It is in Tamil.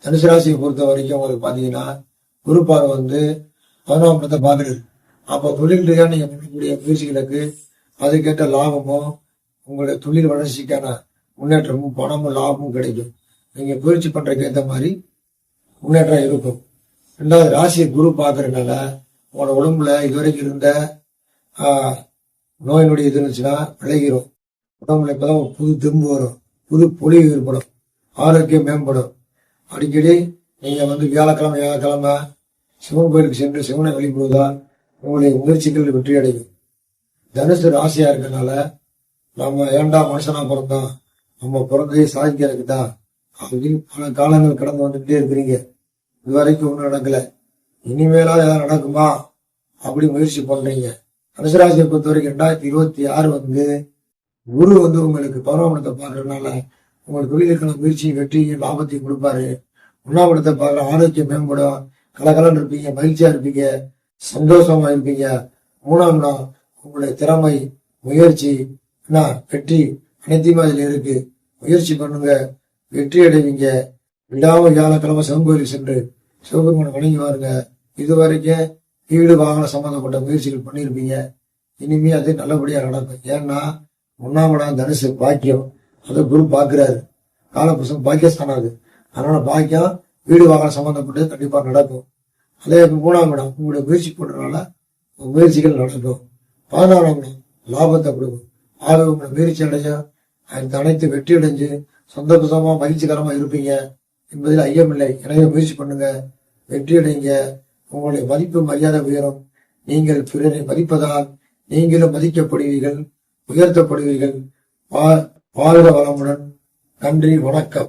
தனுசு ராசியை பொறுத்த வரைக்கும் உங்களுக்கு பாத்தீங்கன்னா குரு பார்வை 11ஆம் இடத்தை பாக்குறது. அப்ப தொழில் ரீதியா நீங்க பண்ணக்கூடிய முயற்சிகளுக்கு அதுக்கேற்ற லாபமும் உங்களுடைய தொழில் வளர்ச்சிக்கான முன்னேற்றமும் பணமும் லாபமும் கிடைக்கும். நீங்க முயற்சி பண்றதுக்கு ஏற்ற மாதிரி முன்னேற்றம் இருக்கும். 2வது ராசியை குரு பாக்குறதுனால உங்களோட உடம்புல இதுவரைக்கும் இருந்த நோய் நொடி எது இருந்துச்சுன்னா விளைகிறோம். உடம்புல இப்பதான் ஒரு புது தெம்பு வரும், புது பொலிவு ஏற்படும், ஆரோக்கியம் மேம்படும். அடிக்கடி நீங்க வியாழக்கிழமை சிவன் கோயிலுக்கு சென்று சிவனை வழிபடுவதால் உங்களுடைய முயற்சிகள் வெற்றி அடையும். தனுசு ராசியா இருக்கனால நம்ம ஏண்டா மனுஷனா பிறந்தோம், நம்ம பிறந்தே சாதிக்கிறதுக்கு தான் அப்படின்னு பல காலங்கள் கடந்து வந்துகிட்டே இருக்கிறீங்க. இதுவரைக்கும் ஒன்றும் நடக்கல, இனிமேலாவது ஏதாவது நடக்குமா அப்படி முயற்சி பண்றீங்க. தனுசு ராசியை பொறுத்த வரைக்கும் 2026 குரு உங்களுக்கு 11ஆம் இடத்தை பாக்குறதுனால உங்களுக்கு தொழிலுக்கான முயற்சியும் வெற்றியும் லாபத்தையும் கொடுப்பாரு. 1ஆம் இடத்தை பார்க்குற ஆரோக்கியம் மேம்படும், கலகலன்னு இருப்பீங்க, மகிழ்ச்சியா இருப்பீங்க, சந்தோஷமா இருப்பீங்க. 3ஆம் இடம் உங்களுடைய திறமை, முயற்சி, வெற்றி அனைத்தையுமே அதுல இருக்கு. முயற்சி பண்ணுங்க, வெற்றி அடைவீங்க. விடாம வியாழக்கிழமை சிவன் கோயிலுக்கு சென்று சிவபெருமானை வணங்கி வாருங்க. இதுவரைக்கும் வீடு வாகனம் சம்பந்தப்பட்ட முயற்சிகள் பண்ணியிருப்பீங்க, இனிமே அது நல்லபடியா நடக்கும். ஏன்னா 1ஆம் இடம் தனுசு பாக்கியம், அதை குரு பாக்குறாரு. காலபுருஷன் பாக்கியஸ்தானம் அது. அதனால பாக்கியம் வீடு வாகனம் சம்பந்தப்பட்டு கண்டிப்பா நடக்கும். அதே 3ஆம் இடம் உங்களுடைய முயற்சி போடுறதுனால முயற்சிகள் நடக்கும். 14ஆம் இடம் லாபத்தை கொடுக்கும். ஆக உங்களை முயற்சி அடைய அனைத்து வெற்றி அடைஞ்சு சந்தோஷமா மகிழ்ச்சிகரமா இருப்பீங்க என்பதில் ஐயமில்லை. எனவே முயற்சி பண்ணுங்க, வெற்றி அடைங்க. உங்களுடைய மதிப்பு மரியாதை உயரும். நீங்கள் பிறரை மதிப்பதால் நீங்களும் மதிக்கப்படுவீர்கள், உயர்த்தப்படுவீர்கள். வாழ்க வளமுடன். நன்றி, வணக்கம்.